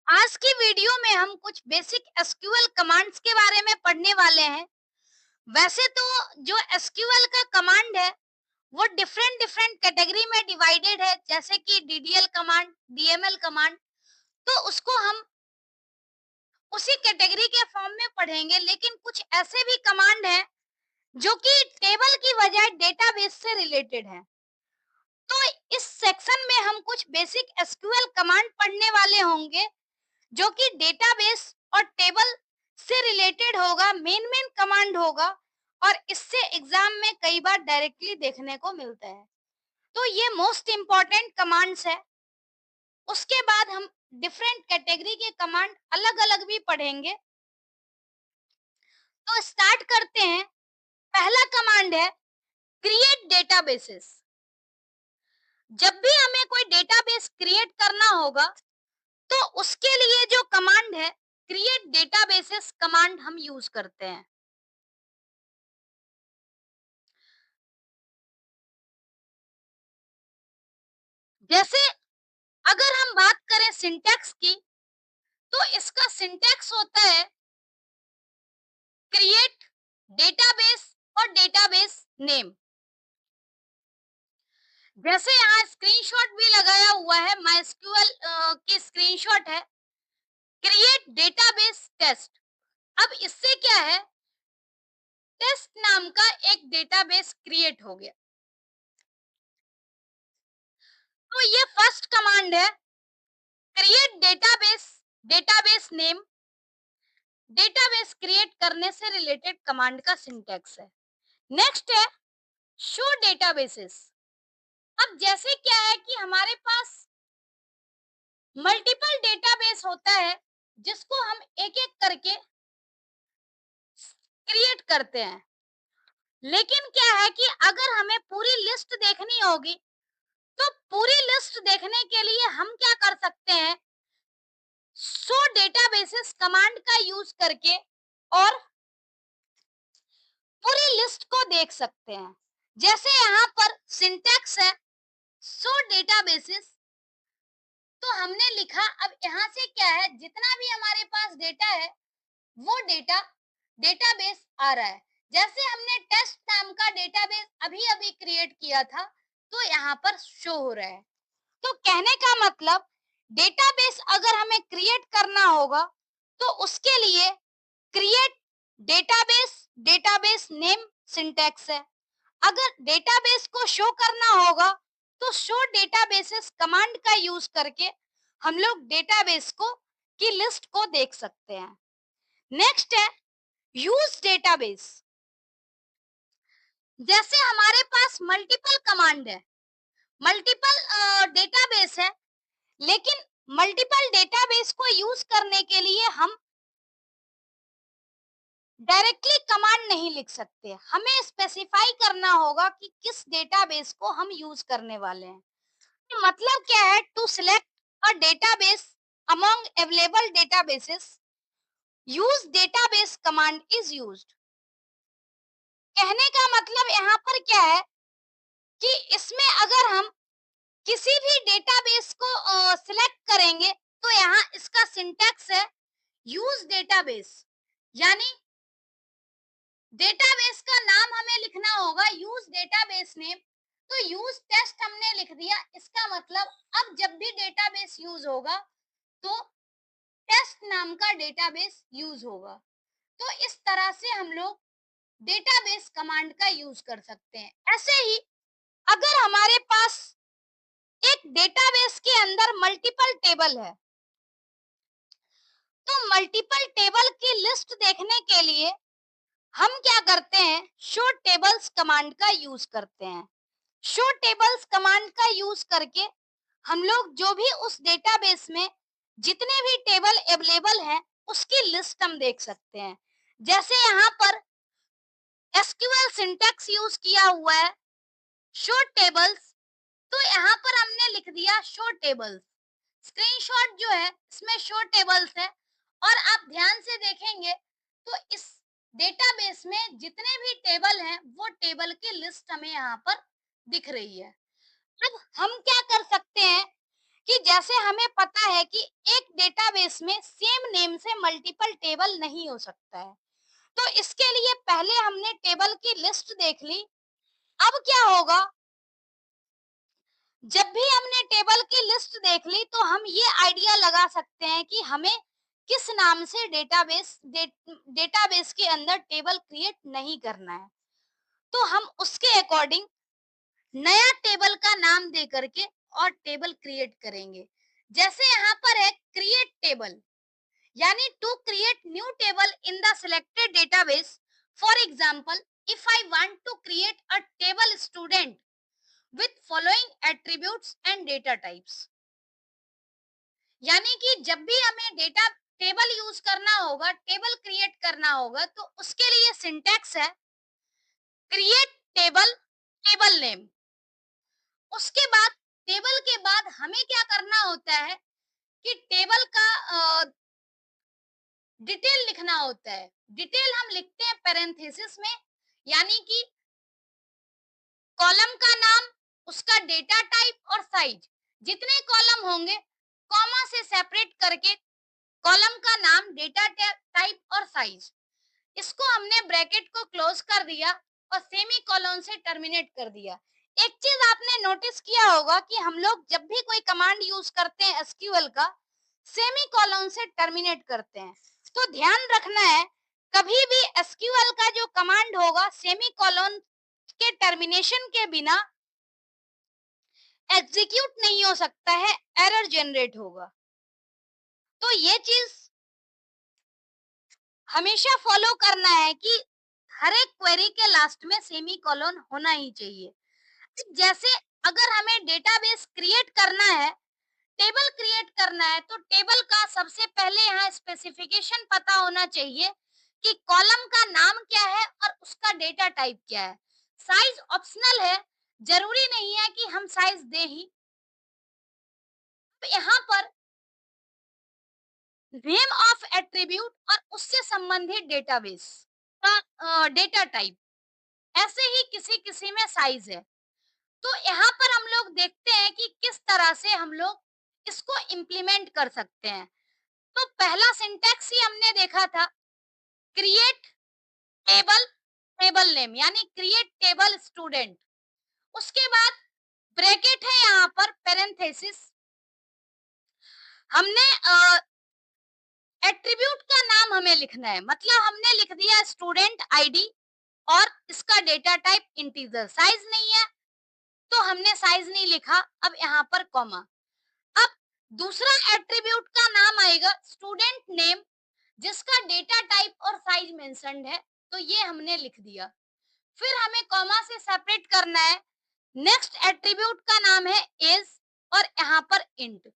आज की वीडियो में हम कुछ बेसिक एसक्यूएल कमांड्स के बारे में पढ़ने वाले हैं। वैसे तो जो एसक्यूएल का कमांड है वो डिफरेंट डिफरेंट कैटेगरी में डिवाइडेड है, जैसे कि डीडीएल कमांड, डीएमएल कमांड। तो उसको हम उसी कैटेगरी के फॉर्म में पढ़ेंगे, लेकिन कुछ ऐसे भी कमांड हैं जो कि टेबल की बजाय डेटाबेस से रिलेटेड है। तो इस सेक्शन में हम कुछ बेसिक एसक्यूएल कमांड पढ़ने वाले होंगे जो कि डेटाबेस और टेबल से रिलेटेड होगा, मेन मेन कमांड होगा, और इससे एग्जाम में कई बार डायरेक्टली देखने को मिलता है। तो ये मोस्ट इंपॉर्टेंट कमांड्स है। उसके बाद हम डिफरेंट कैटेगरी के कमांड अलग अलग भी पढ़ेंगे। तो स्टार्ट करते हैं। पहला कमांड है क्रिएट डेटाबेसेस। जब भी हमें कोई डेटाबेस क्रिएट करना होगा तो उसके लिए जो कमांड है क्रिएट डेटाबेसेस कमांड हम यूज करते हैं। जैसे अगर हम बात करें सिंटैक्स की, तो इसका सिंटैक्स होता है क्रिएट डेटाबेस और डेटाबेस नेम। जैसे यहाँ स्क्रीनशॉट भी लगाया हुआ है, माइस्क्यूएल की स्क्रीनशॉट है, क्रिएट डेटाबेस टेस्ट। अब इससे क्या है, टेस्ट नाम का एक डेटाबेस क्रिएट हो गया। तो ये फर्स्ट कमांड है create database, database name. Database create करने से रिलेटेड कमांड का सिंटैक्स है। नेक्स्ट है शो डेटाबेसेस। अब जैसे क्या है कि हमारे पास मल्टीपल डेटाबेस होता है जिसको हम एक एक करके क्रिएट करते हैं, लेकिन क्या है कि अगर हमें पूरी लिस्ट देखनी होगी तो पूरी लिस्ट देखने के लिए हम क्या कर सकते हैं, शो डेटाबेसेस कमांड का यूज करके और पूरी लिस्ट को देख सकते हैं। जैसे यहाँ पर सिंटैक्स है शो डेटाबेसेस, तो हमने लिखा। अब यहाँ से क्या है, जितना भी हमारे पास डेटा है वो डेटा डेटाबेस आ रहा है। जैसे हमने टेस्ट नाम का डेटाबेस अभी अभी क्रिएट किया था, तो यहाँ पर शो हो रहा है। तो कहने का मतलब डेटाबेस अगर हमें क्रिएट करना होगा तो उसके लिए create database, database name syntax है। अगर डेटाबेस को शो करना होगा तो शो डेटाबेसेस कमांड का यूज करके हम लोग डेटाबेस को की लिस्ट को देख सकते हैं। नेक्स्ट है यूज डेटाबेस। जैसे हमारे पास मल्टीपल कमांड है, मल्टीपल डेटाबेस है, लेकिन मल्टीपल डेटाबेस को यूज करने के लिए हम डायरेक्टली कमांड नहीं लिख सकते, हमें स्पेसिफाई करना होगा कि किस डेटाबेस को हम यूज करने वाले हैं। तो मतलब क्या है, to select a database among available databases use database command is used. कहने का मतलब यहाँ पर क्या है कि इसमें अगर हम किसी भी डेटाबेस को सिलेक्ट करेंगे तो यहाँ इसका सिंटैक्स है यूज डेटाबेस, यानी डेटाबेस का नाम हमें लिखना होगा यूज डेटाबेस नेम। तो यूज टेस्ट हमने लिख दिया, इसका मतलब अब जब भी डेटाबेस यूज होगा तो टेस्ट नाम का डेटाबेस यूज होगा। तो इस तरह से हम लोग डेटाबेस कमांड का यूज कर सकते हैं। ऐसे ही अगर हमारे पास एक डेटाबेस के अंदर मल्टीपल टेबल है, तो मल्टीपल टेबल की लिस्ट देखने के लिए हम क्या करते हैं, शो टेबल्स कमांड का यूज करते हैं। शो टेबल्स कमांड का यूज करके हम लोग जो भी उस डेटाबेस में जितने भी टेबल अवेलेबल हैं उसकी लिस्ट हम देख सकते हैं। जैसे यहाँ पर एसक्यूएल सिंटैक्स यूज किया हुआ है शो टेबल्स, तो यहाँ पर हमने लिख दिया शो टेबल्स। स्क्रीनशॉट जो है इसमें शो टेबल्स है, और आप ध्यान से देखेंगे तो इस डेटाबेस में जितने भी टेबल हैं वो टेबल की लिस्ट हमें यहाँ पर दिख रही है। अब हम क्या कर सकते हैं कि जैसे हमें पता है कि एक डेटाबेस में सेम नेम से मल्टीपल टेबल नहीं हो सकता है, तो इसके लिए पहले हमने टेबल की लिस्ट देख ली। अब क्या होगा, जब भी हमने टेबल की लिस्ट देख ली तो हम ये आइडिया लगा सकते हैं कि हमें किस नाम से डेटाबेस के अंदर टेबल क्रिएट नहीं करना है। तो हम उसके अकॉर्डिंग नया टेबल का नाम दे करके और टेबल क्रिएट करेंगे। जैसे यहाँ पर है क्रिएट टेबल, यानी to create new table in the selected database. For example, if I want to create a table student with following attributes and data types, यानी कि जब भी हमें डेटा टेबल यूज करना होगा, टेबल क्रिएट करना होगा, तो उसके लिए सिंटैक्स है क्रिएट टेबल, टेबल नेम। उसके बाद टेबल के बाद हमें क्या करना होता है कि टेबल का डिटेल लिखना होता है। डिटेल हम लिखते हैं पैरेंथेसिस में, यानी कि कॉलम का नाम, उसका डेटा टाइप और साइज, जितने कॉलम होंगे कॉमा से सेपरेट करके कॉलम का नाम, डेटा टाइप और साइज, इसको हमने ब्रैकेट को क्लोज कर दिया और सेमी कॉलन से टर्मिनेट कर दिया। एक चीज आपने नोटिस किया होगा कि हम लोग जब भी कोई कमांड यूज करते हैं एसक्यूएल का, सेमी कॉलन से टर्मिनेट करते हैं। तो ध्यान रखना है, कभी भी एसक्यूएल का जो कमांड होगा सेमी कॉलन के टर्मिनेशन के बिना एग्जीक्यूट नहीं हो सकता है, एरर जनरेट होगा। तो ये चीज हमेशा फॉलो करना है कि हर एक क्वेरी के लास्ट में सेमी कॉलन होना ही चाहिए। जैसे अगर हमें डेटाबेस क्रिएट करना है, टेबल क्रिएट करना है, तो टेबल का सबसे पहले यहाँ स्पेसिफिकेशन पता होना चाहिए कि कॉलम का नाम क्या है और उसका डेटा टाइप क्या है। साइज ऑप्शनल है, जरूरी नहीं है कि हम साइज दे ही। तो यहाँ पर नेम ऑफ एट्रीब्यूट और उससे संबंधित डेटाबेस का डेटा टाइप, ऐसे ही किसी किसी में साइज है। तो यहाँ पर हम लोग देखते हैं कि किस तरह से हम लोग इसको इम्प्लीमेंट कर सकते हैं। तो पहला सिंटैक्स ही हमने देखा था, क्रिएट टेबल, टेबल नेम, यानी क्रिएट टेबल स्टूडेंट। उसके बाद ब्रैकेट है यहाँ पर पैरेंथेसिस, हमने एट्रीब्यूट का नाम हमें लिखना है, मतलब हमने लिख दिया स्टूडेंट आईडी और इसका डेटा टाइप इंटीजर, साइज नहीं है तो हमने साइज नहीं लिखा। अब यहाँ पर कॉमा। अब दूसरा एट्रीब्यूट का नाम आएगा स्टूडेंट नेम, जिसका डेटा टाइप और साइज मेंशन्ड है, तो ये हमने लिख दिया। फिर हमें कॉमा से सेपरेट करना है। नेक्स्ट एट्रीब्यूट का नाम है एज और यहाँ पर इंट।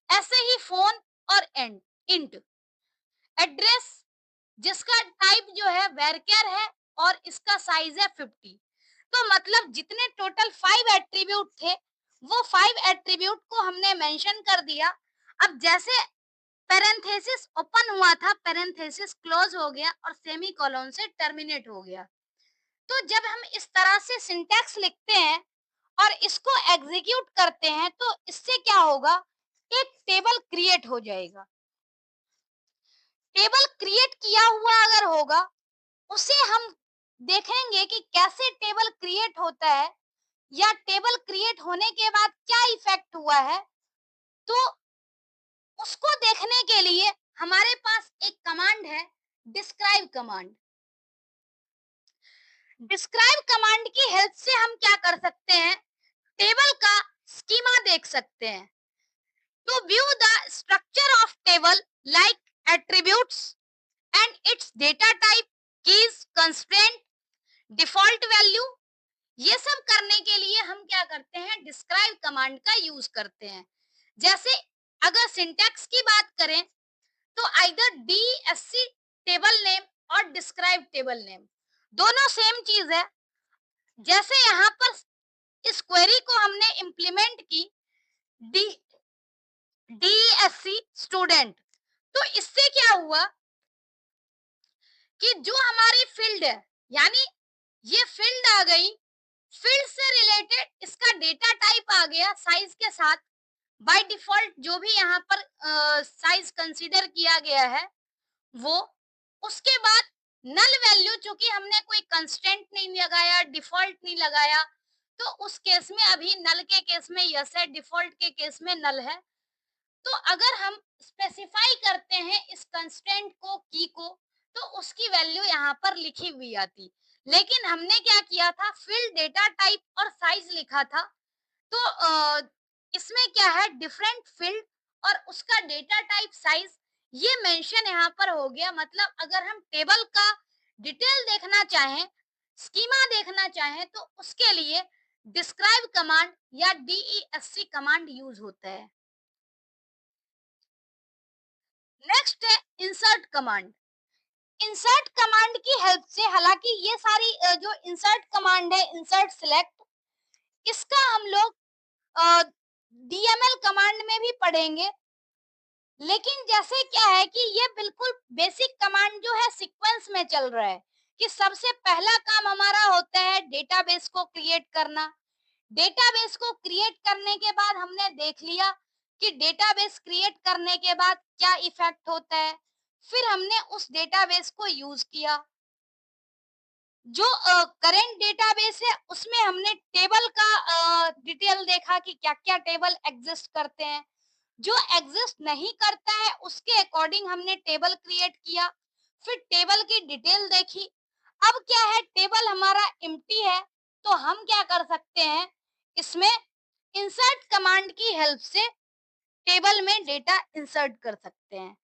ऐसे ही फोन और एंड इंट। एड्रेस, जिसका टाइप जो है वेरकेर है और इसका साइज है 50। तो मतलब जितने टोटल 5 एट्रीब्यूट थे, वो 5 एट्रीब्यूट को हमने मेंशन कर दिया। अब जैसे पैरेंथेसिस ओपन हुआ था, पैरेंथेसिस क्लोज हो गया और सेमी कॉलन से टर्मिनेट हो गया। तो जब हम इस तरह से सिंटैक्स लिखते हैं और इसको एग्जीक्यूट करते हैं, तो इससे क्या होगा, एक टेबल क्रिएट हो जाएगा। टेबल क्रिएट किया हुआ अगर होगा, उसे हम देखेंगे कि कैसे टेबल क्रिएट होता है या टेबल क्रिएट होने के बाद क्या इफेक्ट हुआ है। तो उसको देखने के लिए हमारे पास एक कमांड है, डिस्क्राइब कमांड। डिस्क्राइब कमांड की हेल्प से हम क्या कर सकते हैं, टेबल का स्कीमा देख सकते हैं। तो view the structure of table like attributes and it's data type, keys, constraint, default value, ये सब करने के लिए हम क्या करते हैं, डिस्क्राइब कमांड का यूज करते हैं। जैसे अगर सिंटैक्स की बात करें तो आइदर डीएससी टेबल नेम और डिस्क्राइब टेबल नेम दोनों सेम चीज है। जैसे यहाँ पर इस क्वेरी को हमने इंप्लीमेंट की डी डीएससी स्टूडेंट, तो इससे क्या हुआ कि जो हमारी फील्ड है, यानी ये फील्ड आ गई, फील्ड से रिलेटेड इसका डेटा टाइप आ गया साइज के साथ, बाय डिफॉल्ट जो भी यहाँ पर साइज कंसीडर किया गया है वो, उसके बाद नल वैल्यू, चूंकि हमने कोई कंस्टेंट नहीं लगाया, डिफॉल्ट नहीं लगाया, तो उस केस में अभी नल के केस में यस है, डिफॉल्ट के केस में नल है। तो अगर हम स्पेसिफाई करते हैं इस कंस्टेंट को, की को, तो उसकी वैल्यू यहाँ पर लिखी हुई आती। लेकिन हमने क्या किया था, फील्ड डेटा टाइप और साइज लिखा था। तो इसमें क्या है, डिफरेंट फील्ड और उसका डेटा टाइप साइज ये मेंशन यहाँ पर हो गया। मतलब अगर हम टेबल का डिटेल देखना चाहें, स्कीमा देखना चाहें, तो उसके लिए डिस्क्राइब कमांड या DESC कमांड यूज होता है। नेक्स्ट है इंसर्ट कमांड। इंसर्ट कमांड की हेल्प से, हालांकि ये सारी जो इंसर्ट कमांड है, इंसर्ट सिलेक्ट, इसका हम लोग DML कमांड में भी पढ़ेंगे। लेकिन जैसे क्या है कि ये बिल्कुल बेसिक कमांड जो है सीक्वेंस में चल रहा है, कि सबसे पहला काम हमारा होता है डेटाबेस को क्रिएट करना। डेटाबेस को क्रिएट करने के बाद हमने देख लिया कि डेटाबेस क्रिएट करने के बाद क्या इफेक्ट होता है, फिर हमने उस डेटाबेस को यूज किया। जो करेंट डेटाबेस है उसमें हमने टेबल का डिटेल देखा कि क्या क्या टेबल एग्जिस्ट करते हैं। जो एग्जिस्ट नहीं करता है उसके अकॉर्डिंग हमने टेबल क्रिएट किया, फिर टेबल की डिटेल देखी। अब क्या है, टेबल हमारा एम्प्टी है, तो हम क्या कर सकते हैं, इसमें इंसर्ट कमांड की हेल्प से टेबल में डेटा इंसर्ट कर सकते हैं।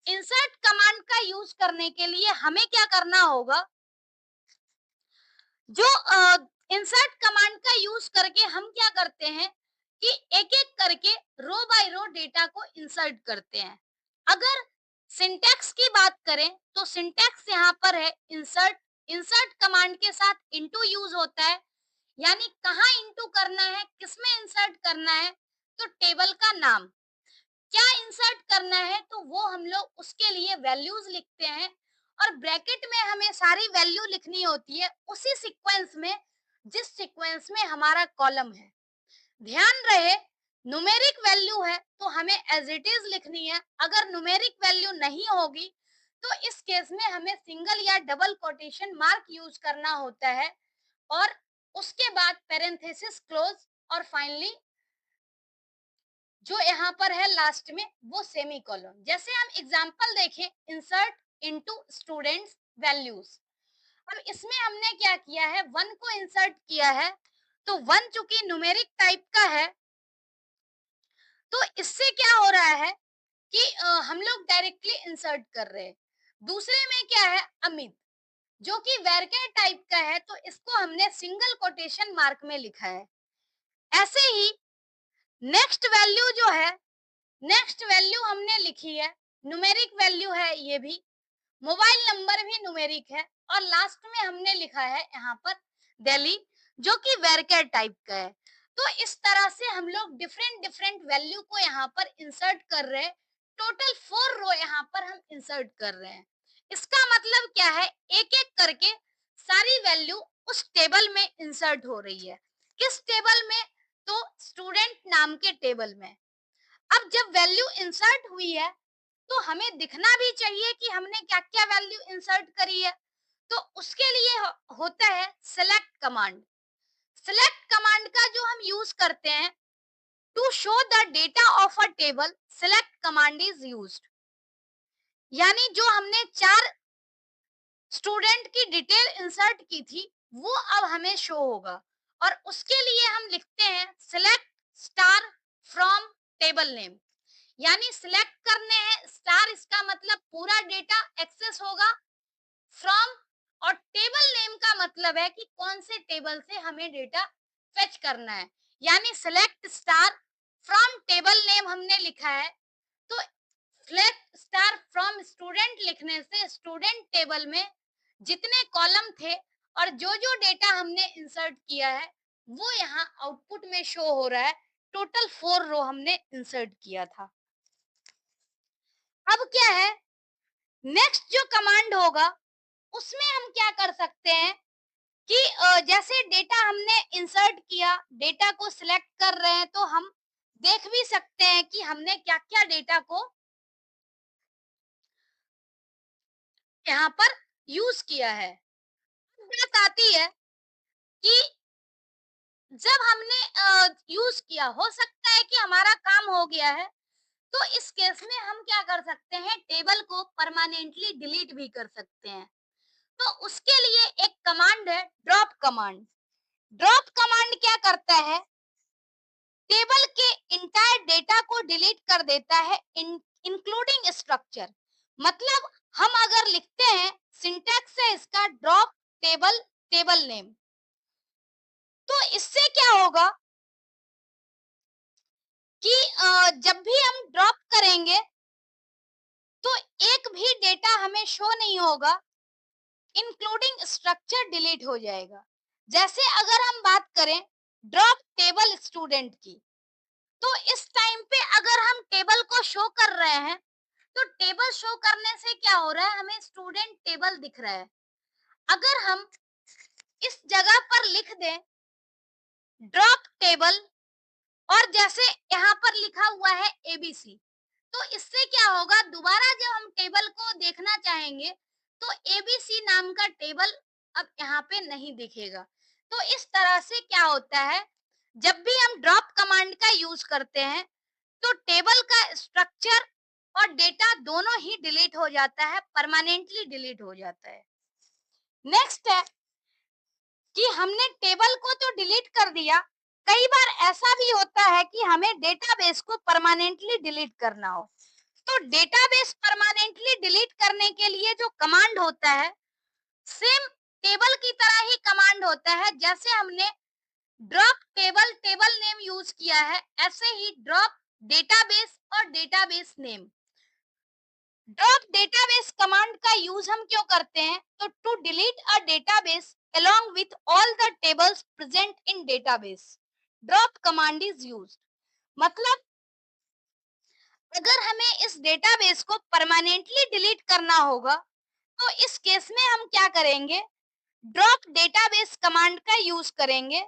इंसर्ट कमांड का यूज करने के लिए हमें क्या करना होगा, जो इंसर्ट कमांड का यूज करके हम क्या करते हैं कि एक एक करके रो बाय रो डेटा को इंसर्ट करते हैं। अगर सिंटैक्स की बात करें तो सिंटैक्स यहाँ पर है इंसर्ट। इंसर्ट कमांड के साथ इनटू यूज होता है, यानी कहाँ इनटू करना है, किसमें इंसर्ट करना है, तो टेबल का नाम क्या इंसर्ट करना है, तो वो हम लोग उसके लिए वैल्यूज लिखते हैं और ब्रैकेट में हमें सारी वैल्यू लिखनी होती है उसी सीक्वेंस में जिस सीक्वेंस में हमारा कॉलम है। ध्यान रहे, न्यूमेरिक वैल्यू है तो हमें एज इट इज लिखनी है। अगर न्यूमेरिक वैल्यू नहीं होगी तो इस केस में हमें सिंगल या डबल कोटेशन मार्क यूज करना होता है, और उसके बाद पेरेंथेसिस क्लोज, और फाइनली जो यहाँ पर है लास्ट में वो सेमी कॉलन। जैसे हम एग्जांपल देखें, इंसर्ट इनटू स्टूडेंट्स वैल्यूज। अब इसमें हमने क्या किया है, वन को इंसर्ट किया है, तो वन चूंकि न्यूमेरिक टाइप का है, तो इससे क्या हो रहा है कि हम लोग डायरेक्टली इंसर्ट कर रहे हैं। दूसरे में क्या है, अमित, जो कि वैरकर टाइप का है, तो इसको हमने सिंगल कोटेशन मार्क में लिखा है। ऐसे ही नेक्स्ट वैल्यू जो है, नेक्स्ट वैल्यू हमने लिखी है, न्यूमेरिक वैल्यू है ये भी, मोबाइल नंबर भी न्यूमेरिक है, और लास्ट में हमने लिखा है यहाँ पर दिल्ली, जो कि वेरकर टाइप का है। तो इस तरह से हम लोग डिफरेंट डिफरेंट वैल्यू को यहाँ पर इंसर्ट कर रहे हैं। टोटल 4 रो यहाँ पर हम इंसर्ट कर रहे हैं। इसका मतलब क्या है, एक एक करके सारी वैल्यू उस टेबल में इंसर्ट हो रही है। किस टेबल में, तो स्टूडेंट नाम के टेबल में। अब जब वैल्यू इंसर्ट हुई है तो हमें दिखना भी चाहिए कि हमने क्या क्या वैल्यू इंसर्ट करी है, तो उसके लिए होता है सेलेक्ट कमांड। सेलेक्ट कमांड का जो हम यूज करते हैं to show the data of a table, select command is used. यानी जो हमने 4 स्टूडेंट की डिटेल इंसर्ट की थी वो अब हमें शो होगा, और उसके लिए हम लिखते हैं select star from table name. यानी सिलेक्ट करने हैं स्टार, इसका मतलब पूरा डेटा एक्सेस होगा, फ्रॉम, और टेबल नेम का मतलब है कि कौन से टेबल से हमें डेटा फेच करना है। यानी select star from table name हमने लिखा है, तो सिलेक्ट स्टार फ्रॉम स्टूडेंट लिखने से स्टूडेंट टेबल में जितने कॉलम थे और जो जो डेटा हमने इंसर्ट किया है वो यहाँ आउटपुट में शो हो रहा है। टोटल 4 रो हमने इंसर्ट किया था। अब क्या है, नेक्स्ट जो कमांड होगा उसमें हम क्या कर सकते हैं कि जैसे डेटा हमने इंसर्ट किया, डेटा को सिलेक्ट कर रहे हैं, तो हम देख भी सकते हैं कि हमने क्या-क्या डेटा को यहाँ पर यूज़ किया है। बात आती है कि जब हमने यूज़ किया, हो सकता है कि हमारा काम हो गया है, तो इस केस में हम क्या कर सकते हैं, टेबल को परमानेंटली डिलीट भी कर सकते हैं। तो उसके लिए एक कमांड है, ड्रॉप कमांड। ड्रॉप कमांड क्या करता है, टेबल के इंटायर डेटा को डिलीट कर देता है, इंक्लूडिंग स्ट्रक्चर। मतलब हम अगर लिखते हैं, सिंटैक्स है इसका ड्रॉप टेबल टेबल नेम, तो इससे क्या होगा कि जब भी हम ड्रॉप करेंगे तो एक भी डेटा हमें शो नहीं होगा, इंक्लूडिंग स्ट्रक्चर डिलीट हो जाएगा। जैसे अगर हम बात करें ड्रॉप टेबल स्टूडेंट की, तो इस टाइम पे अगर हम टेबल को शो कर रहे हैं, तो टेबल शो करने से क्या हो रहा है, हमें स्टूडेंट टेबल दिख रहा है। अगर हम इस जगह पर लिख दें ड्रॉप टेबल, और जैसे यहाँ पर लिखा हुआ है एबीसी, तो इससे क्या होगा, दोबारा जब हम टेबल को देखना चाहेंगे तो एबीसी नाम का टेबल अब यहाँ पे नहीं दिखेगा। तो इस तरह से क्या होता है, जब भी हम ड्रॉप कमांड का यूज करते हैं तो टेबल का स्ट्रक्चर और डेटा दोनों ही डिलीट हो जाता है, परमानेंटली डिलीट हो जाता है। नेक्स्ट है कि हमने टेबल को तो डिलीट कर दिया, कई बार ऐसा भी होता है कि हमें डेटाबेस को परमानेंटली डिलीट करना हो। तो डेटाबेस परमानेंटली डिलीट करने के लिए जो कमांड होता है, सेम टेबल की तरह ही कमांड होता है। जैसे हमने drop table table name use किया है, ऐसे ही ड्रॉप डेटाबेस और database name. Drop database command का यूज हम क्यों करते हैं, तो to delete a database along with all the tables present in database, drop command is used। मतलब अगर हमें इस डेटाबेस को परमानेंटली डिलीट करना होगा, तो इस केस में हम क्या करेंगे, ड्रॉप डेटाबेस कमांड का यूज करेंगे।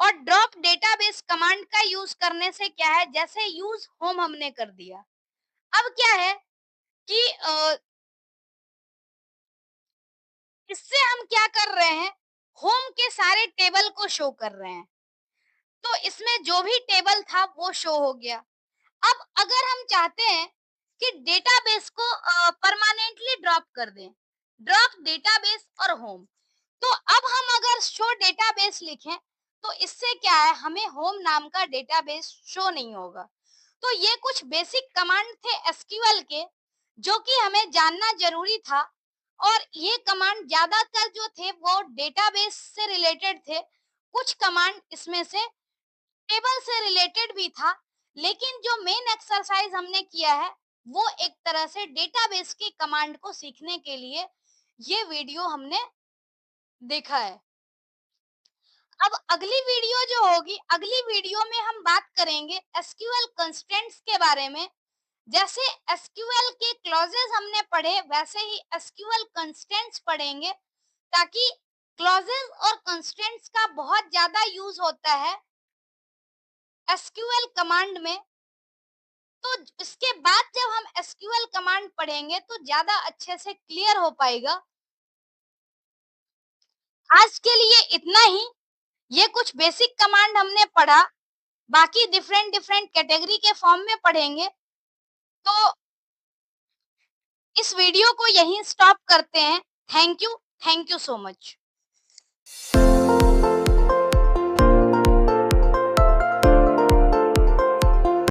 और ड्रॉप डेटाबेस कमांड का यूज करने से क्या है, जैसे यूज होम हमने कर दिया, अब क्या है कि इससे हम क्या कर रहे हैं, होम के सारे टेबल को शो कर रहे हैं। तो इसमें जो भी टेबल था वो शो हो गया। अब अगर हम चाहते हैं कि डेटाबेस को परमानेंटली ड्रॉप कर दें, ड्रॉप डेटाबेस और होम, तो अब हम अगर शो डेटाबेस लिखें, तो इससे क्या है, हमें होम नाम का डेटाबेस शो नहीं होगा। तो ये कुछ बेसिक कमांड थे एसक्यूएल के, जो कि हमें जानना जरूरी था। और ये कमांड ज्यादातर जो थे वो डेटाबेस से रिलेटेड थे, कुछ कमांड इसमें से टेबल से रिलेटेड भी था। लेकिन जो मेन एक्सरसाइज हमने किया है, वो एक तरह से डेटाबेस की कमांड को सीखने के लिए ये वीडियो हमने देखा है। अब अगली वीडियो जो होगी, अगली वीडियो में हम बात करेंगे एसक्यूएल कंस्ट्रेंट्स के बारे में। जैसे एसक्यूएल के क्लॉजेस हमने पढ़े, वैसे ही एसक्यूएल कंस्ट्रेंट्स पढ़ेंगे, ताकि क्लॉजेस और कंस्ट्रेंट्स का बहुत ज्यादा यूज होता है एसक्यूएल कमांड में। तो इसके बाद जब हम एसक्यूएल कमांड पढ़ेंगे तो ज्यादा अच्छे से क्लियर हो पाएगा। आज के लिए इतना ही। ये कुछ बेसिक कमांड हमने पढ़ा, बाकी डिफरेंट डिफरेंट कैटेगरी के फॉर्म में पढ़ेंगे। तो इस वीडियो को यहीं स्टॉप करते हैं। Thank you so much.